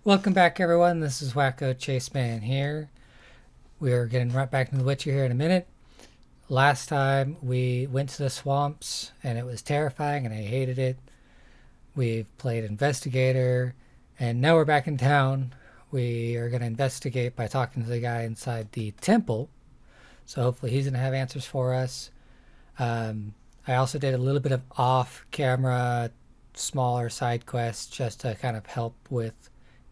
Welcome back, everyone. This is Wacko Chaseman here. We're getting right back into The Witcher here in a minute. Last time we went to the swamps and it was terrifying and I hated it. We've played investigator and now we're back in town. We are going to investigate by talking to the guy inside the temple. So hopefully he's going to have answers for us. I also did a little bit of off-camera, smaller side quests just to kind of help with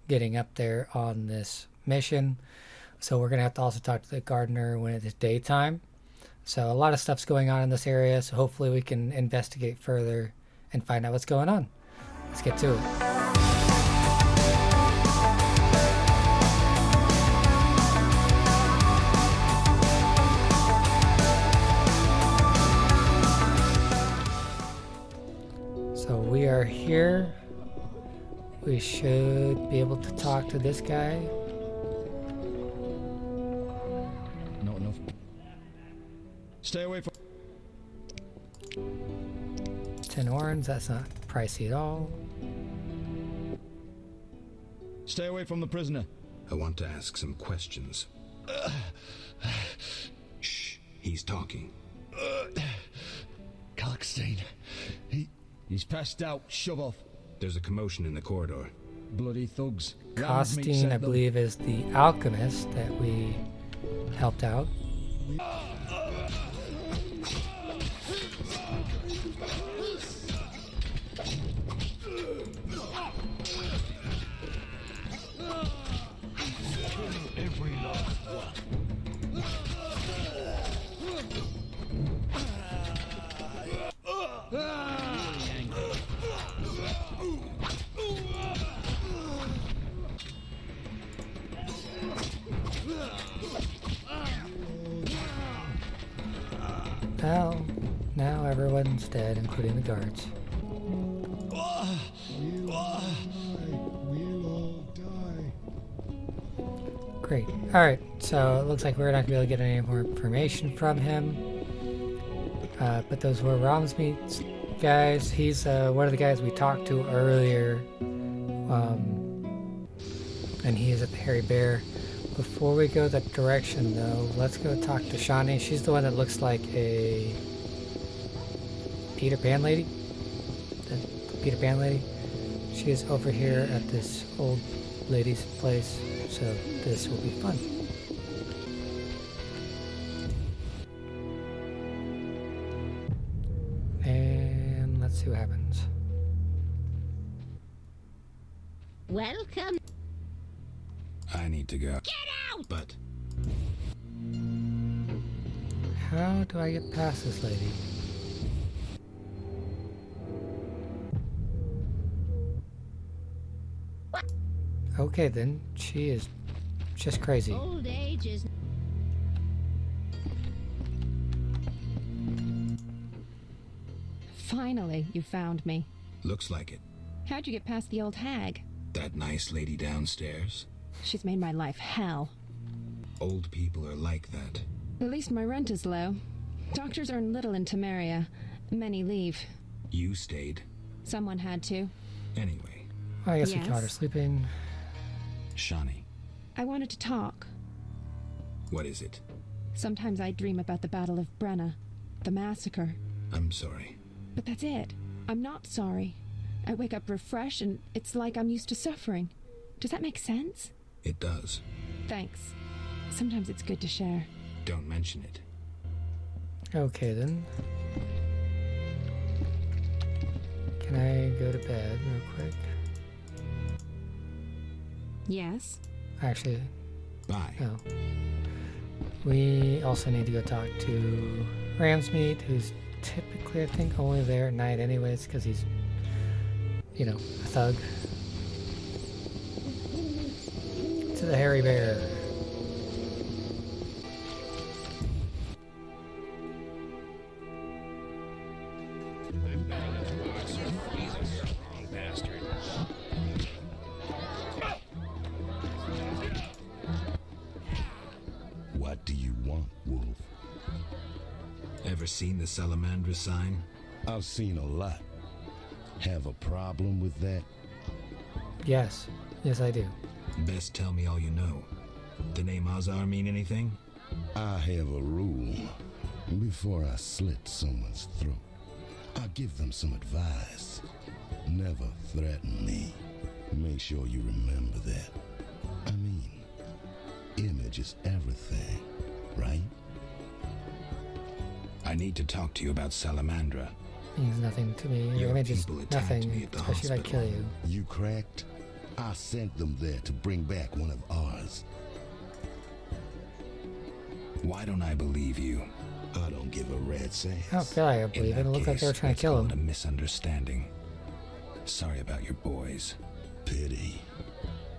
getting up there on this mission. So we're going to have to also talk to the gardener when it is daytime. So a lot of stuff's going on in this area, so hopefully we can investigate further and find out what's going on. Let's get to it. So we are here. We should be able to talk to this guy. Not enough. Stay away from... 10 orange, that's not pricey at all. Stay away from the prisoner. I want to ask some questions. Shh, he's talking. Kalkstein. He's passed out. Shove off. There's a commotion in the corridor. Bloody thugs. Costine, I believe, is the alchemist that we helped out. Every last one. Well, now everyone's dead, including the guards. We'll all die. Great. Alright, so it looks like we're not going to be able to get any more information from him. But those were Ramsmeet's guys. He's one of the guys we talked to earlier. And he is at the Hairy Bear. Before we go that direction, though, let's go talk to Shani. She's the one that looks like a Peter Pan lady. The Peter Pan lady. She is over here at this old lady's place, so this will be fun. And let's see what happens. Welcome. I need to go. Get out! But How do I get past this lady? Okay then, she is just crazy. Old age is... Finally, you found me. looks like it. How'd you get past the old hag? That nice lady downstairs. She's made my life hell. Old people are like that. At least my rent is low. Doctors earn little in Temeria. Many leave. You stayed. Someone had to. Anyway, I guess we Yes? caught her sleeping. Shani, I wanted to talk. what is it? Sometimes I dream about the Battle of Brenna, the massacre. I'm sorry. But that's it. I'm not sorry. I wake up refreshed and it's like I'm used to suffering. Does that make sense? It does. Thanks. Sometimes it's good to share. Don't mention it. Okay then. Can I go to bed real quick? Yes? Actually, Bye. no. We also need to go talk to Ramsmeet, who's typically, I think, only there at night anyways, because he's, you know, a thug. To the Hairy Bear. What do you want, Wolf? Ever seen the Salamandra sign? I've seen a lot. Have a problem with that? Yes. Yes, I do. Best tell me all you know. The name Azar mean anything? I have a rule. Before I slit someone's throat, I give them some advice. Never threaten me. Make sure you remember that. I mean, image is everything, right? I need to talk to you about Salamandra. Means nothing to me. Your Your image is people attacked nothing, me at the especially if I hospital. kill you. You cracked? I sent them there to bring back one of ours. Why don't I believe you? I don't give a rat's ass. I don't feel like I In believe it. It that looked like they were case, trying let's to kill call it him. a misunderstanding. Sorry about your boys. Pity.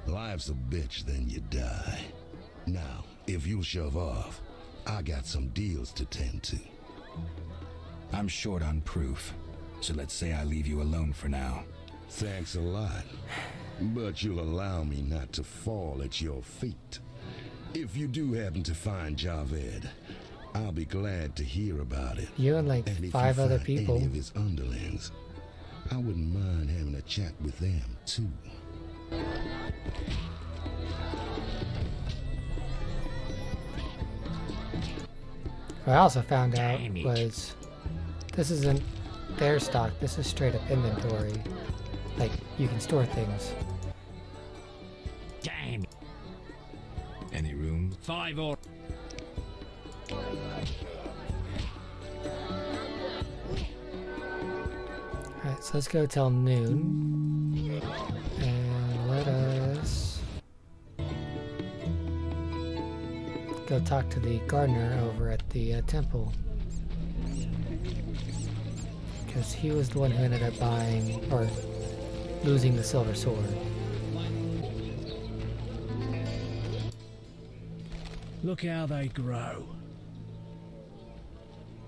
Life's a bitch, then you die. Now, if you'll shove off, I got some deals to tend to. I'm short on proof, so let's say I leave you alone for now. Thanks a lot. But you'll allow me not to fall at your feet. If you do happen to find Javed, I'll be glad to hear about it. You and like And if 5 you other find people. any of his underlings, I wouldn't mind having a chat with them, too. What I also found out Damn it. was this isn't their stock. This is straight up inventory. Like, you can store things. Damn. Any room? 5 or... Alright, so let's go till noon. And let us go talk to the gardener over at the temple. Because he was the one who ended up buying, or losing the silver sword. Look how they grow.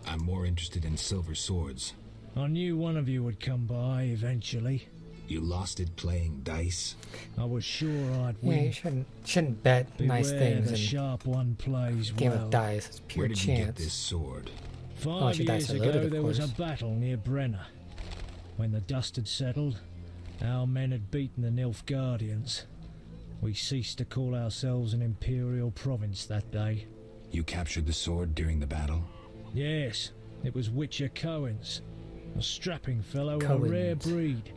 I'm more interested in silver swords. I knew one of you would come by eventually. You lost it playing dice? I was sure I'd Yeah, you win. shouldn't bet nice Beware things the in sharp one plays game well. of dice. It's pure Where did you get chance. this sword? Unless 5 your dice years are ago, loaded, of there was a course. battle near Brenner. When the dust had settled, our men had beaten the Nilfgaardians. We ceased to call ourselves an imperial province that day. You captured the sword during the battle? Yes, it was Witcher Cohen's. A strapping fellow, a rare Cohen's. breed.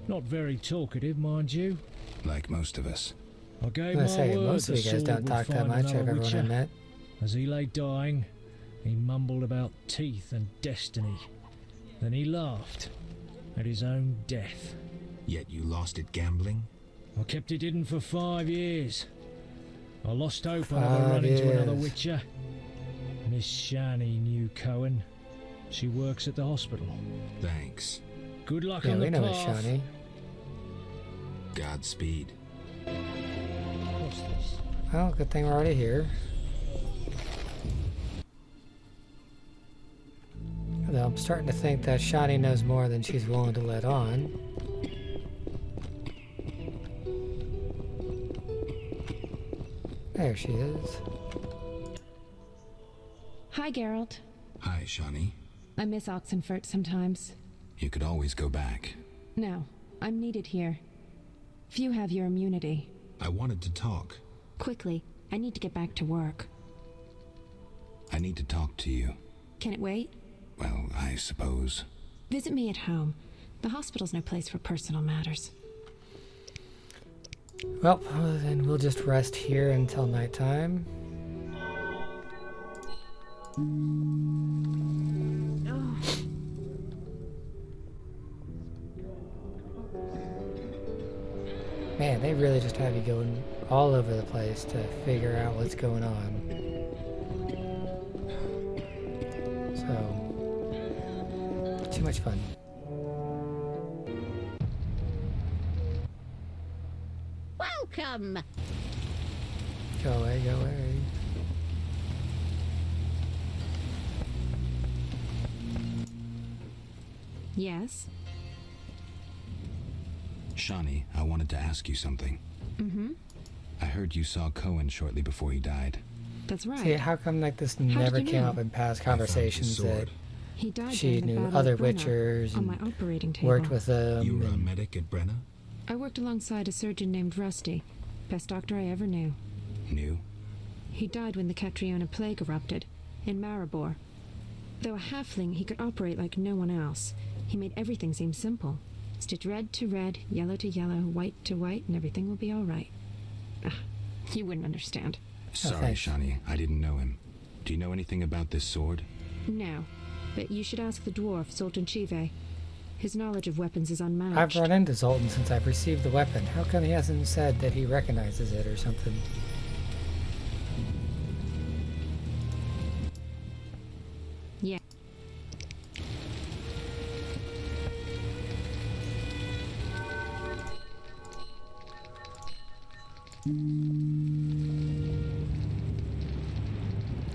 Not very talkative, mind you. Like most of us. I gave I'm gonna my say, word most the of you guys sword don't would talk that find much. another Everyone I Witcher. met. As he lay dying, he mumbled about teeth and destiny. Then he laughed at his own death. Yet you lost it gambling? I kept it hidden for 5 years. I lost hope I'd ever 5 run into another years. Witcher. Miss Shani knew Cohen. She works at the hospital. Thanks. Good luck Yeah, on we the know path. it's Shani. Godspeed. What's this? Well, good thing we're already here. Although I'm starting to think that Shani knows more than she's willing to let on. There she is. Hi, Geralt. Hi, Shani. I miss Oxenfurt sometimes. You could always go back. No, I'm needed here. Few have your immunity. I wanted to talk. Quickly, I need to get back to work. I need to talk to you. Can it wait? Well, I suppose. Visit me at home. The hospital's no place for personal matters. Well, then we'll just rest here until nighttime. Man, they really just have you going all over the place to figure out what's going on. So, too much fun. Welcome. Go away, go away. Yes? Shani, I wanted to ask you something. Mm-hmm. I heard you saw Cohen shortly before he died. That's right. See, how come like this did never you came know? up in past I found his conversations that sword. He died she during the knew Battle other of Brenna, Witchers on my and operating table. worked with them? You were a and- medic at Brenna? I worked alongside a surgeon named Rusty. Best doctor I ever knew. New? He died when the Catriona plague erupted, in Maribor. Though a halfling, he could operate like no one else. He made everything seem simple. Stitch red to red, yellow to yellow, white to white, and everything will be all right. You wouldn't understand. Sorry, Okay. Shani. I didn't know him. Do you know anything about this sword? No, but you should ask the dwarf, Zoltan Chive. His knowledge of weapons is I've unmatched. run into Zoltan since I've received the weapon. How come he hasn't said that he recognizes it or something? Yeah.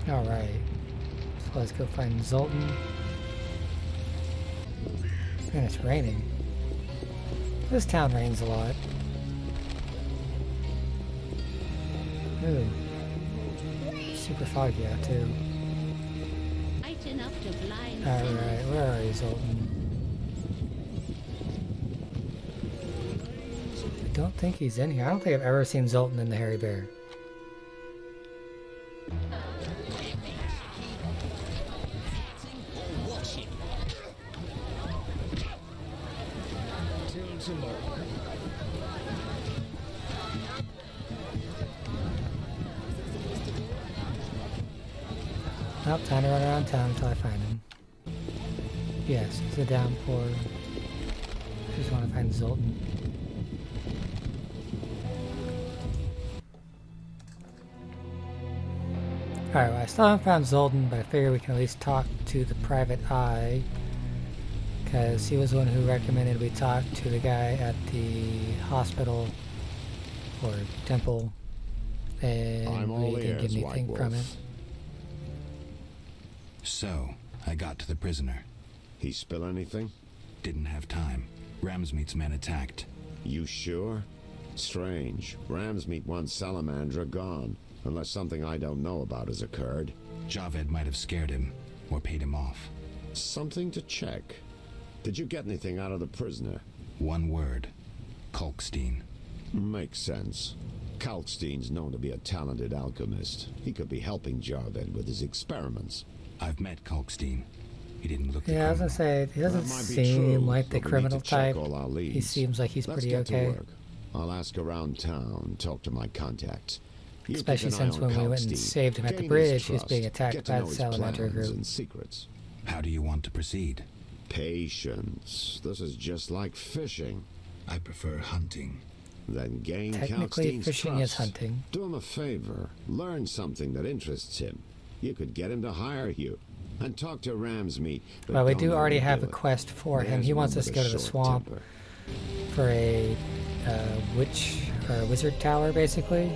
Alright. So let's go find Zoltan. Man, it's raining. This town rains a lot. Ooh. Super foggy out too. Light enough to blind Alright, where are you, Zoltan? I don't think he's in here. I don't think I've ever seen Zoltan in the Hairy Bear. Nope, time to run around town until I find him. Yes, it's a downpour. I just want to find Zoltan. Alright, well, I still haven't found Zoltan, but I figure we can at least talk to the private eye. Because he was the one who recommended we talk to the guy at the hospital or temple. And I'm all we didn't get ears, White anything from him. Wolf. So, I got to the prisoner. He spill anything? Didn't have time. Ramsmeet's men attacked. You sure? Strange. Ramsmeet wants Salamandra gone, unless something I don't know about has occurred. Javed might have scared him, or paid him off. Something to check. Did you get anything out of the prisoner? One word. Kalkstein. Makes sense. Kalkstein's known to be a talented alchemist. He could be helping Javed with his experiments. I've met Kalkstein. He didn't look the Yeah, I was criminal. gonna say, he doesn't That might be seem true, like the but we need criminal to check type. all our He leads. seems like he's Let's pretty get to okay. work. I'll ask around town, talk to my contacts. You Especially keep an eye since on when we went and Kalkstein. saved him at the Gain his bridge, he was trust. being attacked Get to by know the his Salamander plans group. and secrets. How do you want to proceed? Patience. This is just like fishing. I prefer hunting. Then gain Technically, Kalkstein's fishing trust. is hunting. Do him a favor. Learn something that interests him. You could get him to hire you. And talk to Ramsmeet. but Well, we don't do already overdo have a it. quest for him. There's He wants one us to with go a to the short swamp temper. for a witch or wizard tower, basically.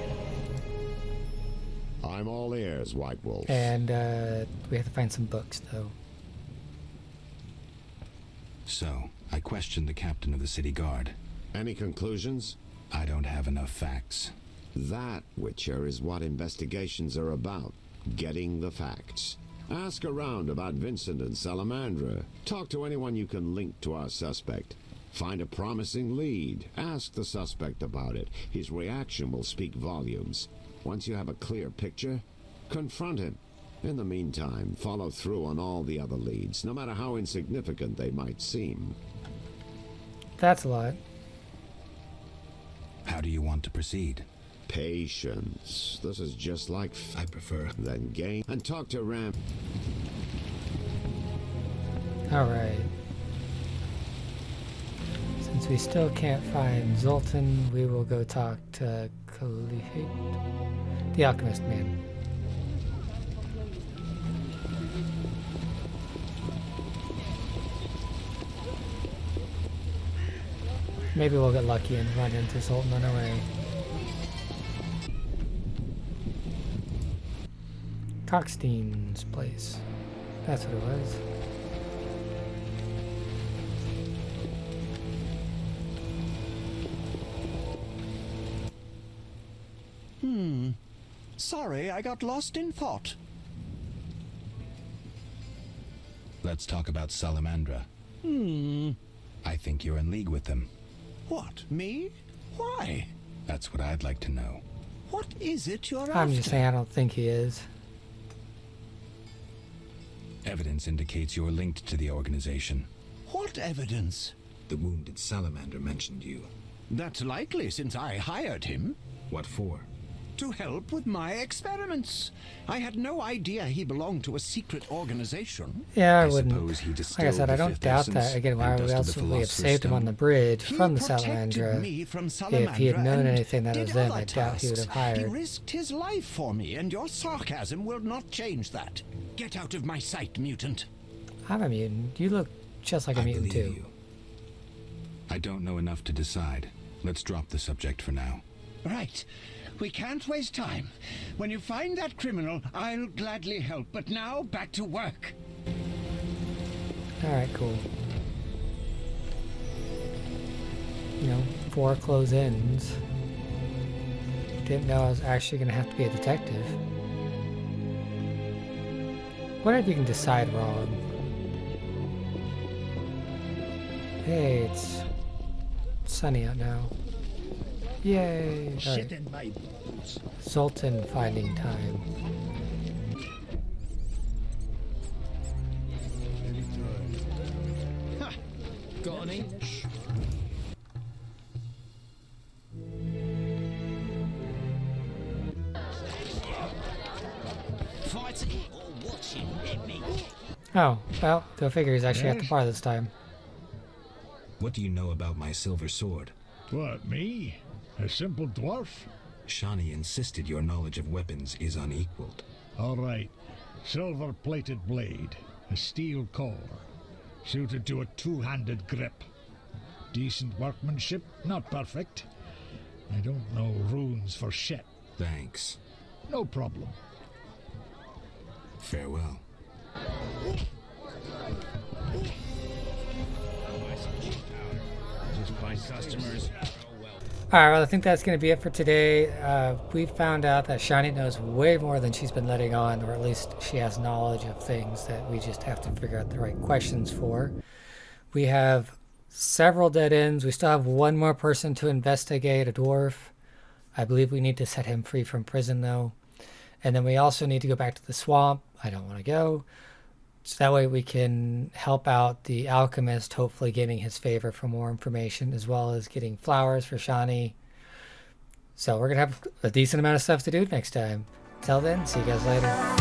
I'm all ears, White Wolf. And we have to find some books, though. So, I questioned the captain of the city guard. Any conclusions? I don't have enough facts. That, Witcher, is what investigations are about. Getting the facts. Ask around about Vincent and Salamandra. Talk to anyone you can link to our suspect. Find a promising lead. Ask the suspect about it. His reaction will speak volumes. Once you have a clear picture, confront him. In the meantime, follow through on all the other leads, no matter how insignificant they might seem. That's a lot. How do you want to proceed? Patience. This is just like I prefer... then gain and talk to Ram. Alright. Since we still can't find Zoltan, we will go talk to Khalid, the alchemist man. Maybe we'll get lucky and run into Zoltan on our way. Kalkstein's place. That's what it was. Sorry, I got lost in thought. Let's talk about Salamandra. I think you're in league with them. What, me? Why? That's what I'd like to know. What is it you're I'm after? just saying I don't think he is. Evidence indicates you're linked to the organization. What evidence? The wounded salamander mentioned you. That's likely since I hired him. What for? To help with my experiments. I had no idea he belonged to a secret organization. Yeah, I I wouldn't. suppose he Like I distilled said, I the don't fifth doubt essence that. Again, why and would dusted else the would we have philosopher's saved him on stone. the bridge He from the protected Salamandra? me from If he had Salamandra known and anything that did was them, other I doubt he would have tasks. He hired. risked his life for me, and your sarcasm will not change that. Get out of my sight, mutant. I'm a mutant. You look just like a I mutant believe too. you. I don't know enough to decide. Let's drop the subject for now. Right. We can't waste time. When you find that criminal, I'll gladly help. But now, back to work. Alright, cool. You know, 4 close ends. Didn't know I was actually going to have to be a detective. What if you can decide wrong? Hey, it's sunny out now. Yay! Alright. in my boots. Sultan finding time. Got any? Fighting or watching, me. Oh, well, go figure he's actually at the bar this time. What do you know about my silver sword? What, me? A simple dwarf? Shani insisted your knowledge of weapons is unequaled. All right. Silver-plated blade. A steel core. Suited to a two-handed grip. Decent workmanship, not perfect. I don't know runes for shit. Thanks. No problem. Farewell. Just by customers. Alright, well, I think that's going to be it for today. We found out that Shani knows way more than she's been letting on, or at least she has knowledge of things that we just have to figure out the right questions for. We have several dead ends. We still have one more person to investigate, a dwarf. I believe we need to set him free from prison, though. And then we also need to go back to the swamp. I don't want to go. So that way we can help out the alchemist, hopefully gaining his favor for more information, as well as getting flowers for Shani. So we're going to have a decent amount of stuff to do next time. Till then, see you guys later.